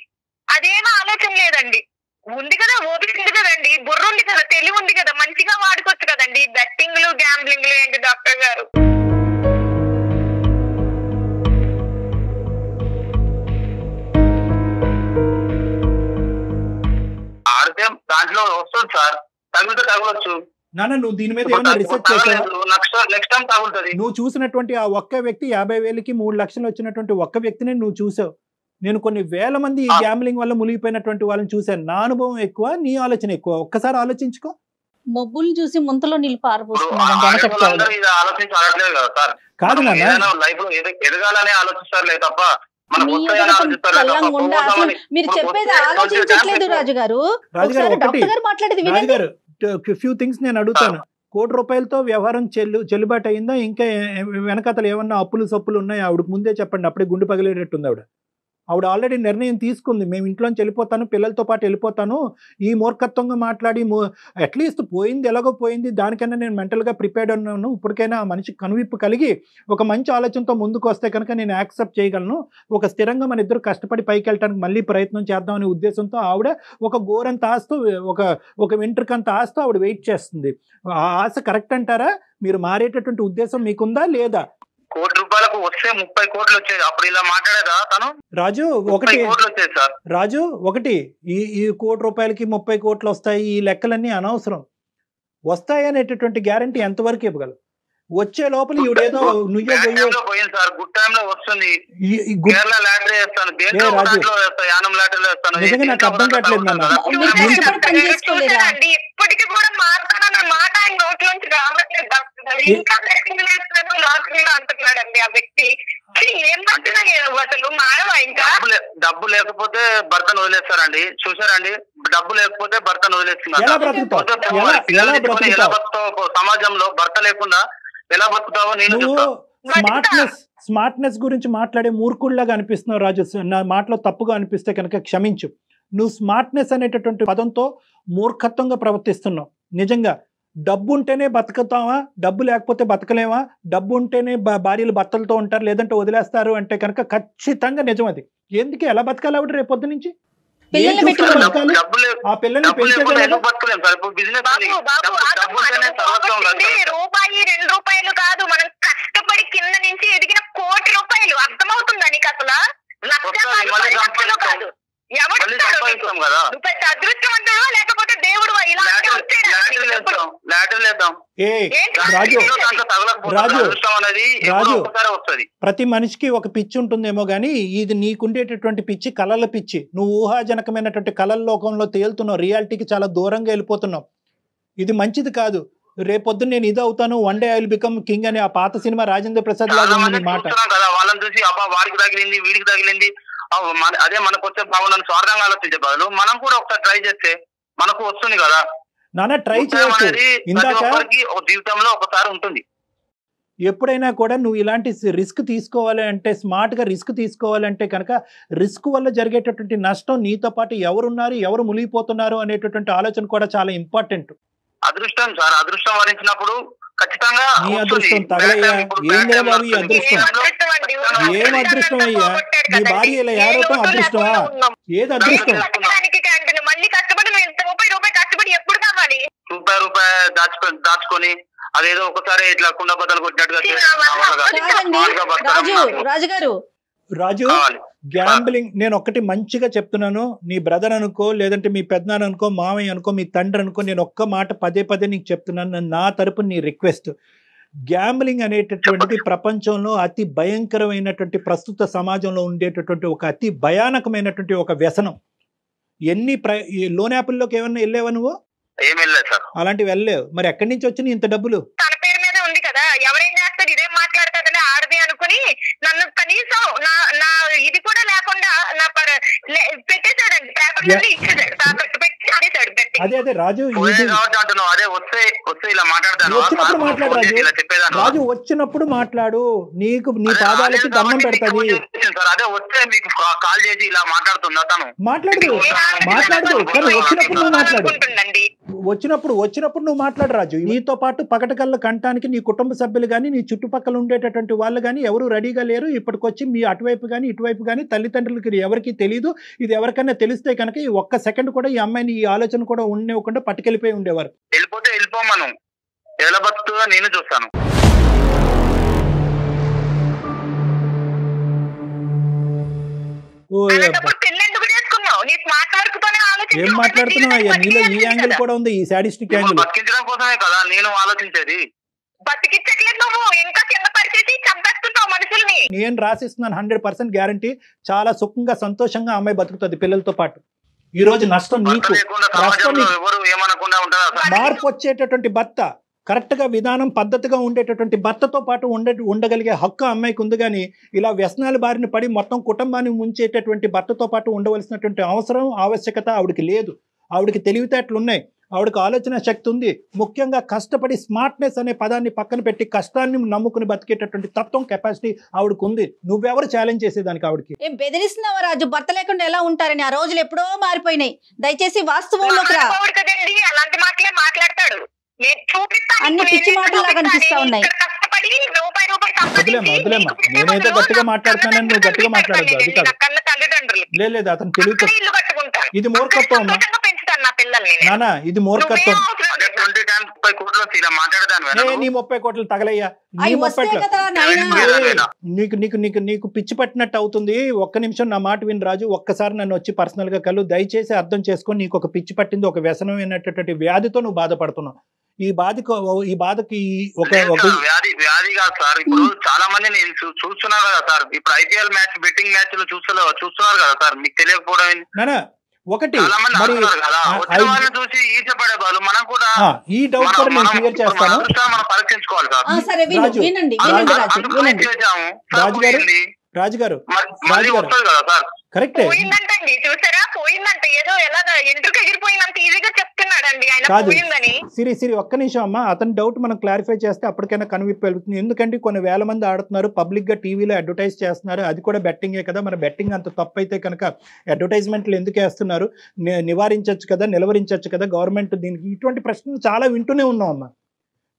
అదేమో ఆలోచన లేదండి. ఉంది కదా, ఓపిక ఉంది కదండి, బుర్ర ఉంది కదా, తెలివి ఉంది కదా, మంచిగా వాడుకోవచ్చు కదండి. బెట్టింగ్లు గ్యాంబ్లింగ్లు ఏంటి డాక్టర్ గారు? ఆడితే దాంట్లో వస్తుంది సార్, తగిలితే తగలొచ్చు. నువ్వు దీని మీద ఏమైనా రిసెర్చ్ చేసావా? నెక్స్ట్ టైం తగులుతుంది. నువ్వు చూసినటువంటి ఆ ఒక్క వ్యక్తి 50,000కి 3 లక్షలు వచ్చినటువంటి ఒక్క వ్యక్తిని నువ్వు చూసావు. నేను కొన్ని వేల మంది ఈ గ్యాంబ్లింగ్ వల్ల మునిగిపోయినటువంటి వాళ్ళని చూశాను. నా అనుభవం ఎక్కువ, నీ ఆలోచన ఎక్కువ. ఒక్కసారి ఆలోచించుకో. మొబ్బులు చూసి ముంతలో నీళ్ళు పారబోస్తున్నాడు. కాదు లైఫ్ లో ఎదగాలని ఆలోచిస్తారు తప్ప మీరు చెప్పేది ఆలోచించట్లేదు రాజు గారు. ఫ్యూ థింగ్స్ నేను అడుగుతాను. ₹1,00,00,000తో వ్యవహారం చెల్లుబాటు అయిందా? ఇంకా వెనకతలు ఏమన్నా అప్పులు సప్పులు ఉన్నాయి? ఆవిడకు ముందే చెప్పండి, అప్పుడే గుండె పగిలేటట్టుంది. ఆవిడ ఆల్రెడీ నిర్ణయం తీసుకుంది, మేము ఇంట్లోంచి వెళ్ళిపోతాను, పిల్లలతో పాటు వెళ్ళిపోతాను. ఈ మూర్ఖత్వంగా మాట్లాడి అట్లీస్ట్ పోయింది ఎలాగో పోయింది, దానికైనా నేను మెంటల్గా ప్రిపేర్డ్ ఉన్నాను. ఇప్పటికైనా ఆ మనిషి కనువిప్పు కలిగి ఒక మంచి ఆలోచనతో ముందుకు వస్తే కనుక నేను యాక్సెప్ట్ చేయగలను. ఒక స్థిరంగా మన ఇద్దరు కష్టపడి పైకి వెళ్ళడానికి మళ్ళీ ప్రయత్నం చేద్దామనే ఉద్దేశంతో ఆవిడ ఒక గోరంత ఆస్తూ ఒక వెంట్రుకంత ఆస్తూ ఆవిడ వెయిట్ చేస్తుంది. ఆ ఆశ కరెక్ట్ అంటారా? మీరు మారేటటువంటి ఉద్దేశం మీకుందా లేదా? ₹1,00,00,000 వస్తే 30 కోట్లు వచ్చేది. అప్పుడు ఇలా మాట్లాడేదా తను? రాజు ఒకటి ఈ ₹1,00,00,000కి 30 కోట్లు వస్తాయి, ఈ లెక్కలన్నీ అనవసరం. వస్తాయి అనేటటువంటి గ్యారంటీ ఎంతవరకు ఇవ్వగలరు? వచ్చే లోపల ఈవిడేదో పోయింది సార్. గుడ్ టైమ్ లో వస్తుంది. కేరళ లాటరీ వేస్తాను, యానం లాటరీలో వేస్తాను. నిజంగా నాకు అర్థం కావట్లేదు నాన్న. ఇప్పటికీ కూడా మాట్లాడాలన్న మాట ఆయన నోట్లోంచి రావట్లేదు. ఇంకా లాటరీలో అంటున్నాడండి ఆ వ్యక్తి. ఏం పట్టినా అసలు మానవా ఇంకా డబ్బు లేకపోతే భర్తను వదిలేస్తారండి. చూసారండి, డబ్బు లేకపోతే భర్తను వదిలేస్తున్నారు. ఎలా బతుకుతావు సమాజంలో? భర్త లేకుండా ఎలా బతుకుతావో నేను స్మార్ట్నెస్ గురించి మాట్లాడే మూర్ఖుల్లాగా అనిపిస్తున్నావు రాజు. నా మాటలో తప్పుగా అనిపిస్తే కనుక క్షమించు. నువ్వు స్మార్ట్నెస్ అనేటటువంటి పదంతో మూర్ఖత్వంగా ప్రవర్తిస్తున్నావు. నిజంగా డబ్బు ఉంటేనే బతుకుతావా, డబ్బు లేకపోతే బతకలేవా, డబ్బు ఉంటేనే భార్యలు భర్తలతో ఉంటారు లేదంటే వదిలేస్తారు అంటే కనుక ఖచ్చితంగా నిజం అది. ఎందుకు ఎలా బతకాలి ఆవిడ రేపొద్దు నుంచి? ఆ పిల్లల్ని రూపాయి 2 రూపాయలు కాదు, మనం కష్టపడి కింద నుంచి ఎదిగిన కోటి రూపాయలు. అర్థమవుతుందా నీకు? అసలు లక్షలు కాదు. ఎవరు పెద్ద అదృష్టవంతుడు లేకపోతే దేవుడు ఇలా ప్రతి మనిషికి ఒక పిచ్చి ఉంటుందేమో గానీ ఇది నీకుండేటటువంటి పిచ్చి కళల పిచ్చి. నువ్వు ఊహాజనకమైనటువంటి కళల లోకంలో తేలుతున్నావు, రియాలిటీకి చాలా దూరంగా వెళ్ళిపోతున్నావు. ఇది మంచిది కాదు. రేపొద్దున నేను ఇది అవుతాను, one day I will become king అని ఆ పాత సినిమా రాజేంద్ర ప్రసాద్ లాగా ఉంది మాట. వాళ్ళని చూసి అబ్బా వాడికి తగిలింది వీడికి తగిలింది అదే మనకు వచ్చే బాగుందని స్వార్థంగా ఆలోచించే బదులు మనం కూడా ఒకసారి ట్రై చేస్తే మనకు వస్తుంది కదా నాన్న. ట్రై చేయాలి. ఇందాక జీవితంలో ఒకసారి ఉంటుంది. ఎప్పుడైనా కూడా నువ్వు ఇలాంటి రిస్క్ తీసుకోవాలి అంటే, స్మార్ట్ గా రిస్క్ తీసుకోవాలంటే కనుక రిస్క్ వల్ల జరిగేటటువంటి నష్టం నీతో పాటు ఎవరున్నారు, ఎవరు మునిగిపోతున్నారు అనేటటువంటి ఆలోచన కూడా చాలా ఇంపార్టెంట్. అదృష్టం సార్, అదృష్టం వరించినప్పుడు ఖచ్చితంగా నీ అదృష్టం తగలయ్యా. ఏందిరా బాబు ఈ అదృష్టం? ఏం అదృష్టం అయ్యా? నీ భార్య ఇలా ఏడవటం అదృష్టమా? ఏది అదృష్టం? మళ్ళీ కష్టపడి రూపాయి కష్టపడి ఎప్పుడు కావాలి? రూపాయి దాచుకొని అదేదో ఒకసారి ఇట్లా కుండ బద్దలు కొట్టినట్టుగా రాజు గ్యాంబ్లింగ్. నేను ఒకటి మంచిగా చెప్తున్నాను, నీ బ్రదర్ అనుకో లేదంటే మీ పెద్దనాన్న అనుకో, మామయ్య అనుకో, మీ తండ్రి అనుకో, నేను ఒక్క మాట పదే నీకు చెప్తున్నాను. నా తరపున నీ రిక్వెస్ట్, గ్యాంబ్లింగ్ అనేటటువంటిది ప్రపంచంలో అతి భయంకరమైనటువంటి ప్రస్తుత సమాజంలో ఉండేటటువంటి ఒక అతి భయానకమైనటువంటి ఒక వ్యసనం. ఎన్ని లోన్ యాప్ల్లోకి ఏమన్నా వెళ్ళేవా నువ్వు? అలాంటివి వెళ్ళలేవు. మరి ఎక్కడి నుంచి వచ్చినాయి ఇంత డబ్బులు? తన పేరు మీద ఉంది కదా, ఎవరేం చేస్తారు? ఇదేం మాట్లాడతాడని ఆడది అనుకుని నన్ను కనీసం నా ఇది కూడా లేకుండా నా పెట్టేశాడండి. అదే రాజు, రాజు వచ్చినప్పుడు మాట్లాడు. నీకు నీ పాదాలకి దండం పెడతాది. మాట్లాడదు కానీ వచ్చినప్పుడు నువ్వు మాట్లాడు. వచ్చినప్పుడు నువ్వు మాట్లాడు రాజు. నీతో పాటు పగటకల్ల కంటానికి నీ కుటుంబ సభ్యులు కానీ నీ చుట్టుపక్కల ఉండేటటువంటి వాళ్ళు కానీ ఎవరు రెడీగా లేరు. ఇప్పటికొచ్చి మీ అటువైపు కానీ ఇటువైపు కానీ తల్లిదండ్రులకి ఎవరికి తెలియదు. ఇది ఎవరికైనా తెలిస్తే కనుక ఈ ఒక్క సెకండ్ కూడా ఈ అమ్మాయిని ఈ ఆలోచన కూడా ఉండనివ్వకుండా పట్టుకెళ్ళిపోయి ఉండేవారు. వెళ్ళిపోతే వెళ్ళిపోమను, ఎలా బతుకుతుందో నేను చూస్తాను. ఏం మాట్లాడుతున్నావు అయ్యా? నీలో ఈ యాంగిల్ కూడా ఉంది, ఈ సాడిస్టిక్ యాంగిల్. బతికించడం కోసమే కదా నేను ఆలోచించేది. నేను రాసిస్తున్నాను 100% గ్యారంటీ. చాలా సుఖంగా సంతోషంగా అమ్మాయి బతుకుతుంది పిల్లలతో పాటు. ఈ రోజు నష్టం నీకు. మార్పు వచ్చేటటువంటి భర్త, కరెక్ట్ గా విధానం పద్ధతిగా ఉండేటటువంటి భర్తతో పాటు ఉండగలిగే హక్కు అమ్మాయికి ఉంది. కానీ ఇలా వ్యసనాల బారిన పడి మొత్తం కుటుంబాన్ని ముంచేటటువంటి భర్తతో పాటు ఉండవలసినటువంటి అవసరం ఆవశ్యకత ఆవిడకి లేదు. ఆవిడకి తెలివితేటలు ఉన్నాయి, ఆవిడకి ఆలోచన శక్తి ఉంది. ముఖ్యంగా కష్టపడి స్మార్ట్నెస్ అనే పదాన్ని పక్కన పెట్టి కష్టాన్ని నమ్ముకుని బతికేటటువంటి తత్వం, కెపాసిటీ ఆవిడకు ఉంది. నువ్వెవరు ఛాలెంజ్ చేసేదానికి ఆవిడకి? ఏం బెదిరిస్తున్నావా రాజు? భర్త లేకుండా ఎలా ఉంటారని? ఆ రోజులు ఎప్పుడో మారిపోయినాయి. దయచేసి వాస్తవంలోకి రా. అలాంటి మాటలే మాట్లాడతాడు. అన్ని పిచ్చి మాటలు కనిపిస్తా ఉన్నాయి. వదిలేమ్మా, నేనైతే గట్టిగా మాట్లాడుతున్నానని నువ్వు గట్టిగా మాట్లాడద్దు. అది కాదు, లేదు అతను తెలివితో. ఇది మూర్ఖత్వం నానా, ఇది మూర్ఖత్వం. నీ 30 కోట్లు తగలయ్యా. నీ 30 నీకు పిచ్చి పట్టినట్టు అవుతుంది. ఒక్క నిమిషం నా మాట విని రాజు. ఒక్కసారి నన్ను వచ్చి పర్సనల్ గా కలు. దయచేసి అర్థం చేసుకొని, నీకు ఒక పిచ్చి పట్టింది, ఒక వ్యసనం అయినటువంటి వ్యాధితో నువ్వు బాధపడుతున్నావు. ఈ బాధకి ఒక వ్యాధి కాదు సార్. ఇప్పుడు చాలా మంది నేను చూస్తున్నారు కదా సార్. ఇప్పుడు IPL మ్యాచ్, బెట్టింగ్ మ్యాచ్ చూస్తున్నారు కదా సార్. మీకు తెలియకపోవడం నానా, ఒకటి చాలా మంది మరి ఆడుతున్నారు కదా, వచ్చిన వాళ్ళని చూసి ఈచపడే వాళ్ళు మనం కూడా ఈ డౌట్ కూడా నేను క్లియర్ చేస్తాను. మనం పరీక్షించుకోవాలి సార్. సరే రాజు, వినండి రాజు గారు, రాజు గారు, మళ్ళీ వస్తుంది కదా సార్. కరెక్టే. పోయిందంటండి, చూసారా, పోయిందంట. ఏదో ఎలాగా ఎంట్రుకు ఎగిరిపోయినంత ఈజీగా చెప్తున్నాడండి ఆయన కాదు పోయిందని. సిరి ఒక్క నిమిషం అమ్మా, అతని డౌట్ మనం క్లారిఫై చేస్తే అప్పటికైనా కనువిప్పు వెళ్తుంది. ఎందుకంటే కొన్ని వేల మంది ఆడుతున్నారు, పబ్లిక్ గా టీవీలో అడ్వర్టైజ్ చేస్తున్నారు, అది కూడా బెట్టింగే కదా. మన బెట్టింగ్ అంత తప్పు అయితే కనుక అడ్వర్టైజ్మెంట్లు ఎందుకు వేస్తున్నారు, నివారించవచ్చు కదా, నిలవరించవచ్చు కదా గవర్నమెంట్ దీనికి. ఇటువంటి ప్రశ్నలు చాలా వింటూనే ఉన్నాం అమ్మా.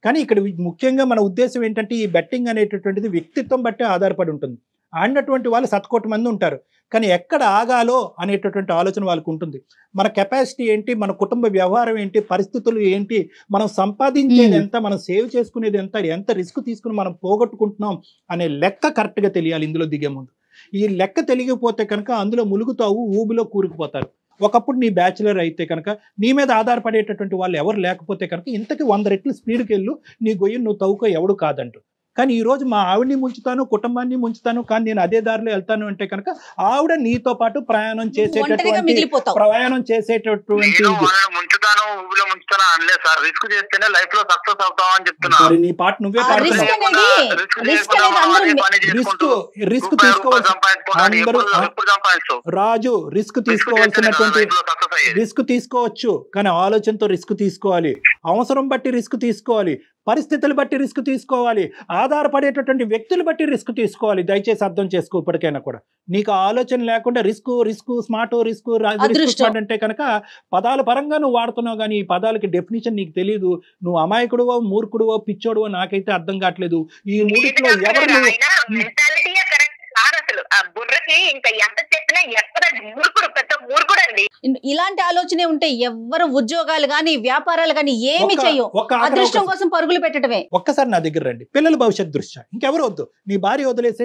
కానీ ఇక్కడ ముఖ్యంగా మన ఉద్దేశం ఏంటంటే ఈ బెట్టింగ్ అనేటటువంటిది వ్యక్తిత్వం బట్టే ఆధారపడి ఉంటుంది. ఆడినటువంటి వాళ్ళు 1,000,000 మంది ఉంటారు, కానీ ఎక్కడ ఆగాలో అనేటటువంటి ఆలోచన వాళ్ళకు ఉంటుంది. మన కెపాసిటీ ఏంటి, మన కుటుంబ వ్యవహారం ఏంటి, పరిస్థితులు ఏంటి, మనం సంపాదించేది ఎంత, మనం సేవ్ చేసుకునేది ఎంత, ఎంత రిస్క్ తీసుకుని మనం పోగొట్టుకుంటున్నాం అనే లెక్క కరెక్ట్గా తెలియాలి ఇందులో దిగే ముందు. ఈ లెక్క తెలియకపోతే కనుక అందులో ములుగుతావు, ఊబిలో కూరుకుపోతారు. ఒకప్పుడు నీ బ్యాచులర్ అయితే కనుక నీ మీద ఆధారపడేటటువంటి వాళ్ళు ఎవరు లేకపోతే కనుక ఇంతకి 100 రెట్లు స్పీడ్కి వెళ్ళు, నీ గొయ్యి నువ్వు తవ్వుకో, ఎవడు కాదంటూ. కానీ ఈ రోజు మా ఆవిడ్ని ముంచుతాను, కుటుంబాన్ని ముంచుతాను, కానీ నేను అదే దారిలో వెళ్తాను అంటే కనుక ఆవిడ నీతో పాటు ప్రయాణం చేసేటటువంటి ముంచుతాను, ఊబిలో ముంచుతాను అనలేదు సార్. రిస్క్ చేస్తేనే లైఫ్ లో సక్సెస్ అవుతాం అని చెప్తున్నారు. నీ పాట నువ్వే రిస్క్ తీసుకోవచ్చు రాజు, రిస్క్ తీసుకోవాల్సినటువంటి రిస్క్ తీసుకోవచ్చు, కానీ ఆలోచనతో రిస్క్ తీసుకోవాలి, అవసరం బట్టి రిస్క్ తీసుకోవాలి, పరిస్థితులు బట్టి రిస్క్ తీసుకోవాలి, ఆధారపడేటటువంటి వ్యక్తులు బట్టి రిస్క్ తీసుకోవాలి. దయచేసి అర్థం చేసుకో. ఇప్పటికైనా కూడా నీకు ఆలోచన లేకుండా రిస్క్ స్మార్ట్ రిస్క్ అంటే కనుక పదాల పరంగా నువ్వు వాడుతున్నావు, కానీ ఈ పదాలకి డెఫినేషన్ నీకు తెలియదు. నువ్వు అమాయకుడువో, మూర్ఖుడువో, పిచ్చోడువో నాకైతే అర్థం కావట్లేదు. ఈ మూడిట్లో ఎవరు ఇలాంటి ఆలోచనే ఉంటే ఎవ్వరు ఉద్యోగాలు గాని వ్యాపారాలు గాని ఏమి చెయ్యో, అదృష్టం కోసం పరుగులు పెట్టడమే. ఒక్కసారి నా దగ్గర రండి, పిల్లల భవిష్యత్ దృష్ట్యా ఇంకెవరు వద్దు. నీ భార్య వదిలేసే,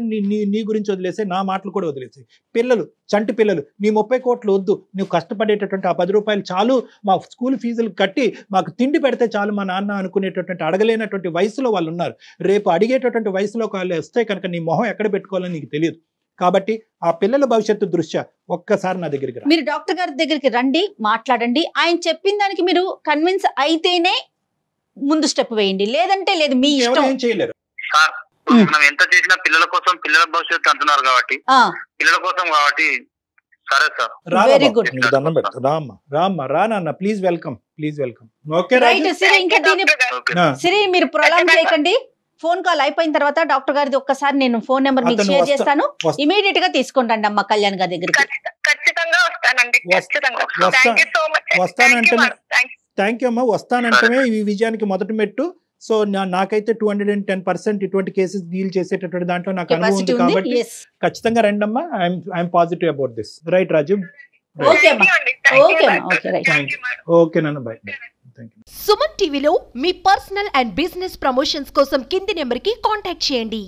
నీ గురించి వదిలేసే, నా మాటలు కూడా వదిలేసే. పిల్లలు, చంటి పిల్లలు, నీ 30 కోట్లు వద్దు. నువ్వు కష్టపడేటటువంటి ఆ 10 రూపాయలు చాలు, మా స్కూల్ ఫీజులు కట్టి మాకు తిండి పెడితే చాలు మా నాన్న అనుకునేటటువంటి అడగలేనటువంటి వయసులో వాళ్ళు ఉన్నారు. రేపు అడిగేటటువంటి వయసులో వాళ్ళు వస్తే కనుక నీ మొహం ఎక్కడ పెట్టుకోవాలని నీకు తెలియదు. కాబట్టి ఆ పిల్లల భవిష్యత్తు దృష్ట్యా ఒక్కసారి నా దగ్గరికి రా. మీరు డాక్టర్ గారి దగ్గరికి రండి, మాట్లాడండి. ఆయన చెప్పిన దానికి మీరు కన్విన్స్ అయితేనే ముందు స్టెప్ వేయండి, లేదంటే లేదు, మీ ఇష్టం. ఏం చేయలేరు. మనం ఎంత చేసినా పిల్లల కోసం, పిల్లల భవిష్యత్తు అంటున్నారు కాబట్టి పిల్లల కోసం కాబట్టి సరే సార్. Very good. దండం పెట్టు. రామ్మ please welcome, please welcome. Okay right Siri, ఇంకా సిరి మీరు ప్రొలాంగ్ చేయకండి. ఫోన్ కాల్ అయిపోయిన తర్వాత డాక్టర్ గారిది ఒక్కసారి నేను ఫోన్ నెంబర్ మీకు షేర్ చేస్తాను, ఇమీడియట్ గా తీసుకొని రండి అమ్మ కళ్యాణ్ గారి దగ్గరికి. ఖచ్చితంగా వస్తానండి, థ్యాంక్ యూ అమ్మా. వస్తానంటే ఈ విజయానికి మొదటి మెట్టు. సో నాకైతే 210% ఇటువంటి కేసెస్ డీల్ చేసేటటువంటి దాంట్లో నాకు అనుభవం ఉంది కాబట్టి ఖచ్చితంగా రండి అమ్మా. I'm positive about this. Right Raju? Okay నాన్న, బై. సుమన్ టీవీలో మీ పర్సనల్ అండ్ బిజినెస్ ప్రమోషన్స్ కోసం కింది నెంబర్కి కాంటాక్ట్ చేయండి.